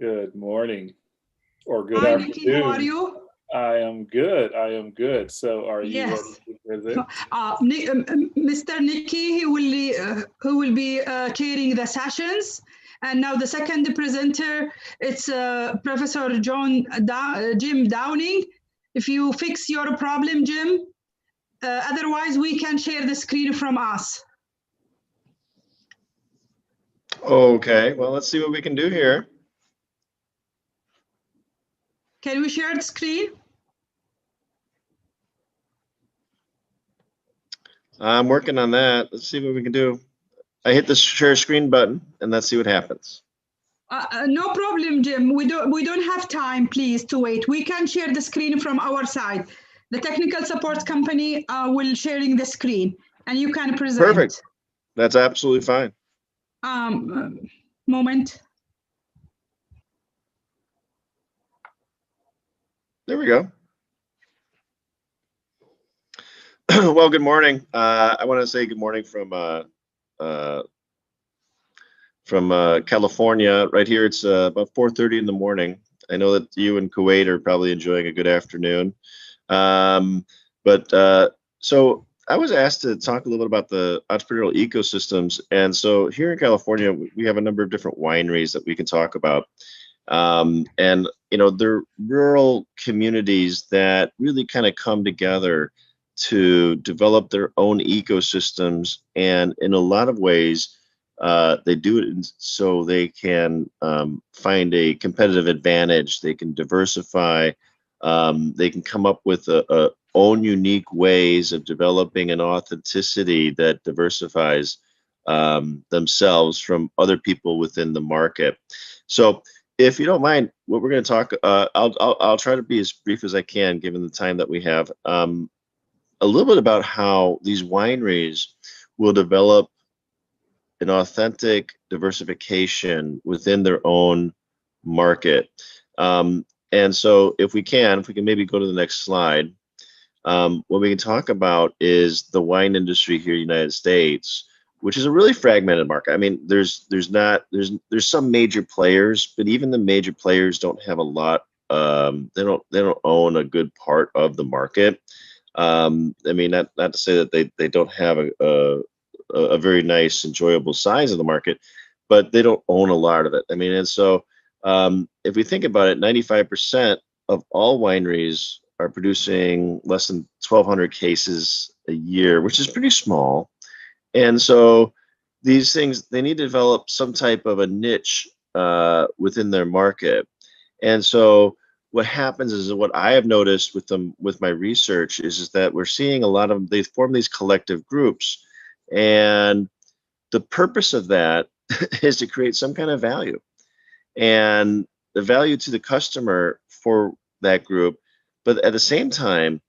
Good morning or good Hi, afternoon. Nikki, how are you? I am good. I am good. So are you Yes. ready to present? Mr. Nikki, who will be chairing the sessions. And now the second presenter, it's Professor Jim Downing. If you fix your problem, Jim, otherwise we can share the screen from us. Okay, well, let's see what we can do here. Can we share the screen? I'm working on that. Let's see what we can do. I hit the share screen button and let's see what happens. No problem, Jim. We don't have time, please, to wait. We can share the screen from our side. The technical support company will sharing the screen, and you can present. Perfect. That's absolutely fine. Moment. There we go. Well, good morning. I want to say good morning from California. Right here, it's about 4:30 in the morning. I know that you in Kuwait are probably enjoying a good afternoon. So I was asked to talk a little bit about the entrepreneurial ecosystems. And so here in California, we have a number of different wineries that we can talk about. And, you know, they're rural communities that really kind of come together to develop their own ecosystems. And in a lot of ways, they do it so they can find a competitive advantage. They can diversify. They can come up with a own unique ways of developing an authenticity that diversifies themselves from other people within the market. So if you don't mind, what we're going to talk, I'll try to be as brief as I can given the time that we have. A little bit about how these wineries will develop an authentic diversification within their own market. And so if we can maybe go to the next slide, what we can talk about is the wine industry here in the United States, which is a really fragmented market. I mean, there's some major players, but even the major players don't have a lot. They don't own a good part of the market. I mean, not to say that they don't have a very nice, enjoyable size of the market, but they don't own a lot of it. I mean, and so if we think about it, 95% of all wineries are producing less than 1,200 cases a year, which is pretty small. And so these things, they need to develop some type of a niche within their market. And so what happens is, what I have noticed with them, with my research, is that we're seeing a lot of, they form these collective groups. And the purpose of that is to create some kind of value. And the value to the customer for that group. But at the same time,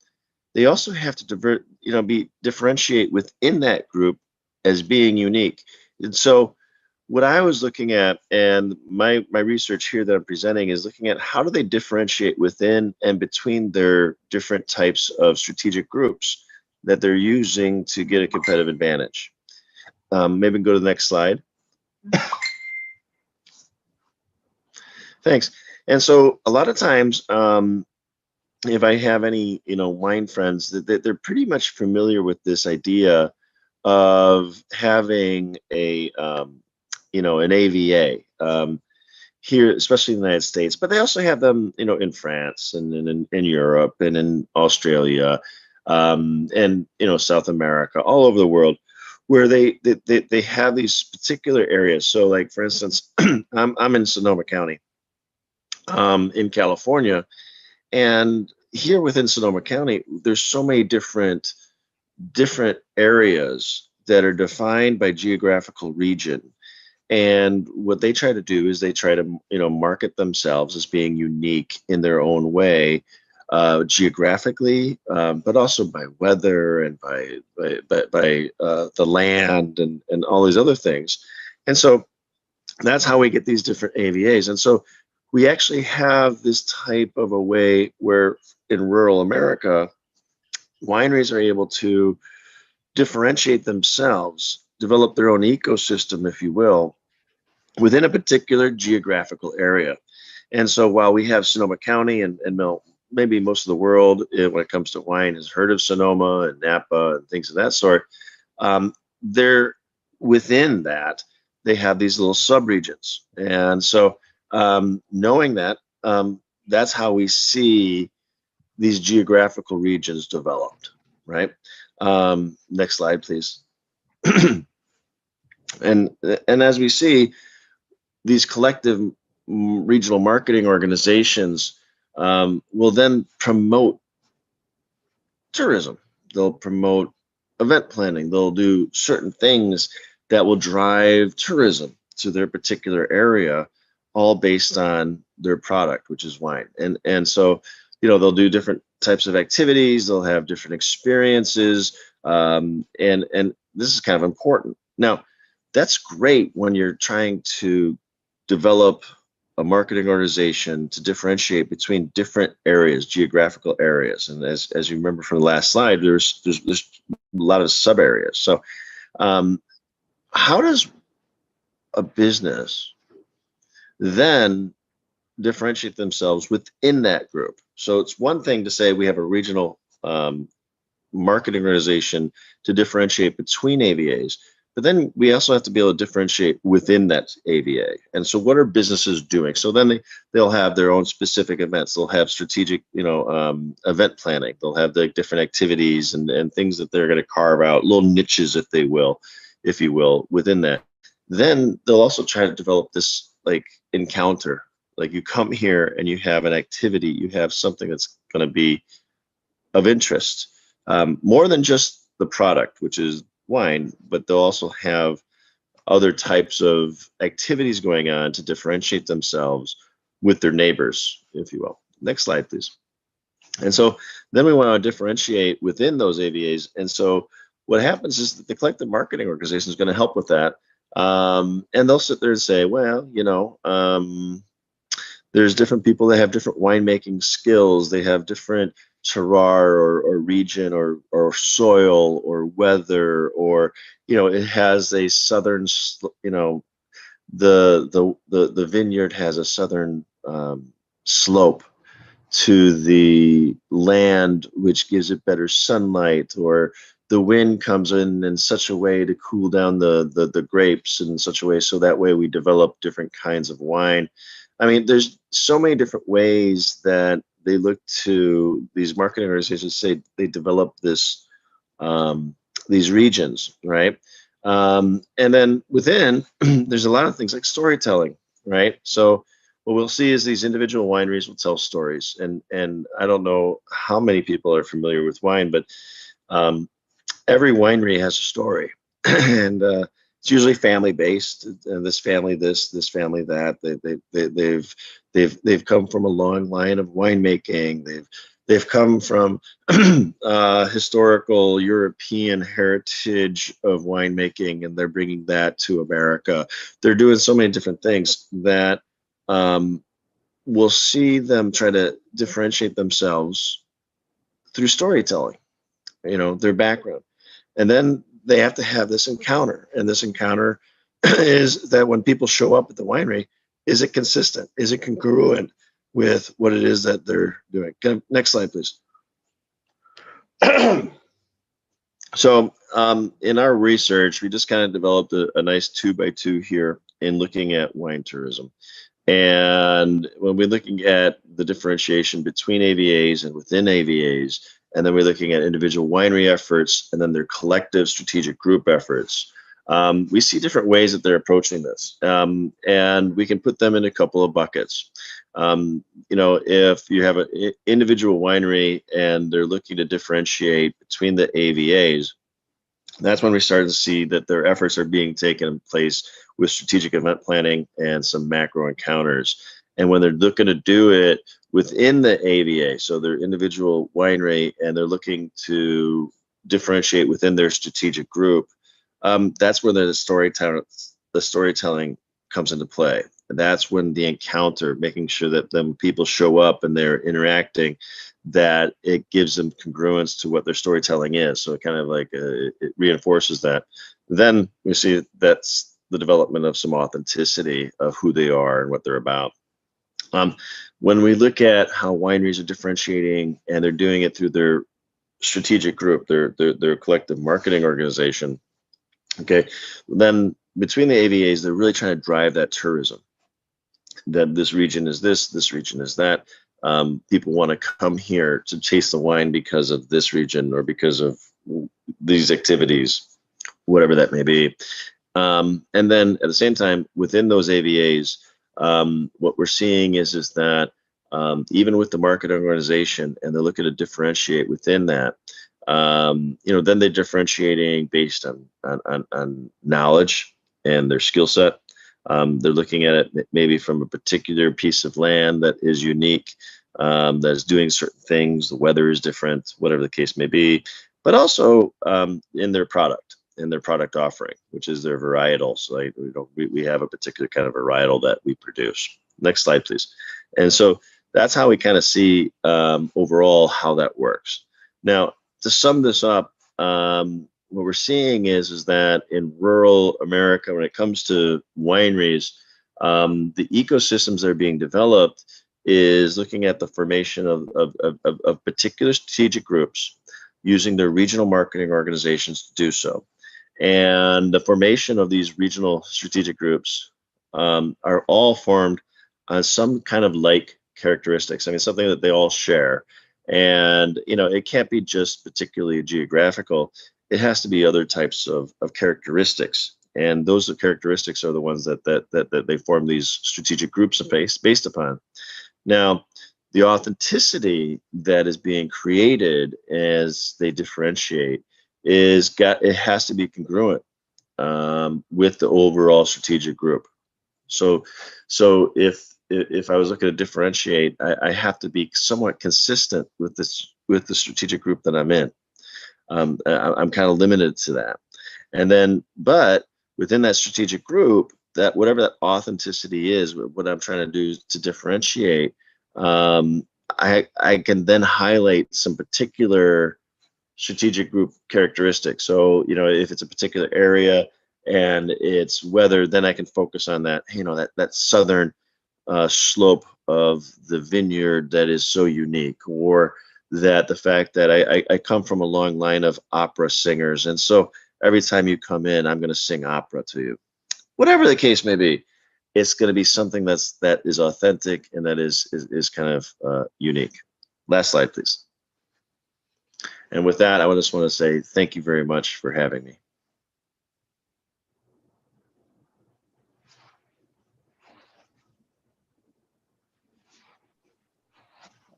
they also have to differentiate within that group as being unique. And so what I was looking at, and my research here that I'm presenting, is looking at how do they differentiate within and between their different types of strategic groups that they're using to get a competitive advantage. Maybe go to the next slide. Thanks. And so a lot of times, if I have any, wine friends, that they're pretty much familiar with this idea of having a, an AVA here, especially in the United States, but they also have them, in France and in Europe and in Australia, and South America, all over the world, where they have these particular areas. So, like for instance, I'm in Sonoma County, in California. And here within Sonoma County, there's so many different areas that are defined by geographical region. And what they try to do is they try to, market themselves as being unique in their own way, geographically, but also by weather and by the land and all these other things. And so that's how we get these different AVAs. And so we actually have this type of a way where in rural America, wineries are able to differentiate themselves, develop their own ecosystem, if you will, within a particular geographical area. And so while we have Sonoma County and maybe most of the world when it comes to wine has heard of Sonoma and Napa and things of that sort, they're within that, they have these little subregions. And so knowing that, that's how we see these geographical regions developed, right? Next slide, please. And as we see, these collective regional marketing organizations will then promote tourism. They'll promote event planning. They'll do certain things that will drive tourism to their particular area, all based on their product, which is wine. And so, you know, they'll do different types of activities. They'll have different experiences, and this is kind of important. Now, that's great when you're trying to develop a marketing organization to differentiate between different areas, geographical areas. And as you remember from the last slide, there's a lot of sub areas. So how does a business then differentiate themselves within that group? So it's one thing to say we have a regional marketing organization to differentiate between AVAs, but then we also have to be able to differentiate within that AVA. And so what are businesses doing? So then they'll have their own specific events. They'll have strategic, event planning. They'll have the different activities and things that they're going to carve out, little niches, if you will, within that. Then they'll also try to develop this like encounter. Like you come here and you have an activity, you have something that's going to be of interest, more than just the product, which is wine, but they'll also have other types of activities going on to differentiate themselves with their neighbors, if you will. Next slide, please. And so then we want to differentiate within those AVAs. And so what happens is that the collective marketing organization is going to help with that. And they'll sit there and say, well, there's different people that have different winemaking skills. They have different terroir or region or soil or weather, or it has a southern, the vineyard has a southern slope to the land, which gives it better sunlight, or the wind comes in such a way to cool down the grapes in such a way so that way we develop different kinds of wine. I mean, there's so many different ways that they look to these marketing organizations, say they develop this these regions, right? And then within, there's a lot of things like storytelling, right? So what we'll see is these individual wineries will tell stories, and I don't know how many people are familiar with wine, but every winery has a story, and it's usually family based. And this family this family that. They've come from a long line of winemaking. They've come from historical European heritage of winemaking, and they're bringing that to America. They're doing so many different things that we'll see them try to differentiate themselves through storytelling, their background. And then they have to have this encounter. And this encounter is that when people show up at the winery, is it consistent? Is it congruent with what it is that they're doing? Next slide, please. So in our research, we just kind of developed a nice 2x2 here in looking at wine tourism. And when we're looking at the differentiation between AVAs and within AVAs, and then we're looking at individual winery efforts and then their collective strategic group efforts, we see different ways that they're approaching this. And we can put them in a couple of buckets. If you have an individual winery and they're looking to differentiate between the AVAs, that's when we start to see that their efforts are being taken place with strategic event planning and some macro encounters. And when they're looking to do it within the AVA, so their individual winery, and they're looking to differentiate within their strategic group, that's where the storytelling comes into play. And that's when the encounter, making sure that them people show up and they're interacting, that it gives them congruence to what their storytelling is. So it kind of like it reinforces that. Then we see that's the development of some authenticity of who they are and what they're about. When we look at how wineries are differentiating, and they're doing it through their strategic group, their collective marketing organization, okay, then between the AVAs, they're really trying to drive that tourism, that this region is this region is that. People want to come here to taste the wine because of this region or because of these activities, whatever that may be. And then at the same time, within those AVAs, what we're seeing is that even with the marketing organization, and they're looking to differentiate within that, then they're differentiating based on knowledge and their skill set. They're looking at it maybe from a particular piece of land that is unique, that is doing certain things. The weather is different, whatever the case may be, but also in their product offering, which is their varietal. So we have a particular kind of varietal that we produce. Next slide, please. And so that's how we kind of see overall how that works. Now, to sum this up, what we're seeing is that in rural America, when it comes to wineries, the ecosystems that are being developed is looking at the formation of particular strategic groups using their regional marketing organizations to do so. And the formation of these regional strategic groups are all formed on some kind of like characteristics. I mean, something that they all share. And, it can't be just particularly geographical. It has to be other types of characteristics. And those characteristics are the ones that they form these strategic groups based upon. Now, the authenticity that is being created as they differentiate it has to be congruent with the overall strategic group. So if I was looking to differentiate, I have to be somewhat consistent with the strategic group that I'm in. I'm kind of limited to that. And then, but within that strategic group, that whatever that authenticity is, what I'm trying to do to differentiate, I can then highlight some particular strategic group characteristics. So, if it's a particular area and it's weather, then I can focus on that, that southern slope of the vineyard that is so unique, or that the fact that I come from a long line of opera singers. And so every time you come in, I'm going to sing opera to you. Whatever the case may be, it's going to be something that is authentic and that is kind of unique. Last slide, please. And with that, I just want to say thank you very much for having me.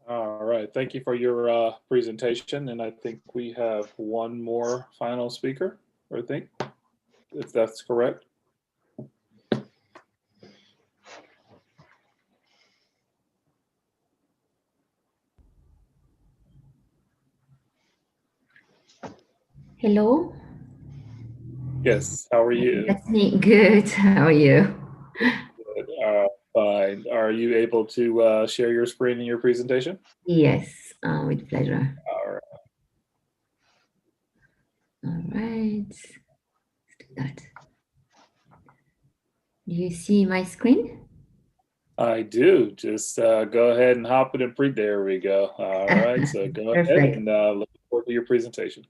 All right, thank you for your presentation. And I think we have one more final speaker, I think, if that's correct. Hello. Yes, how are you? That's me. Good. How are you? Good. Fine. Are you able to share your screen in your presentation? Yes, with pleasure. All right. All right. Let's do that. Do you see my screen? I do. Just go ahead and hop it and print. There we go. All right. So go ahead and look forward to your presentation.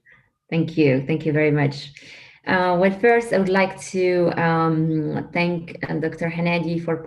Thank you. Thank you very much. Well, first, I would like to thank Dr. Hanadi for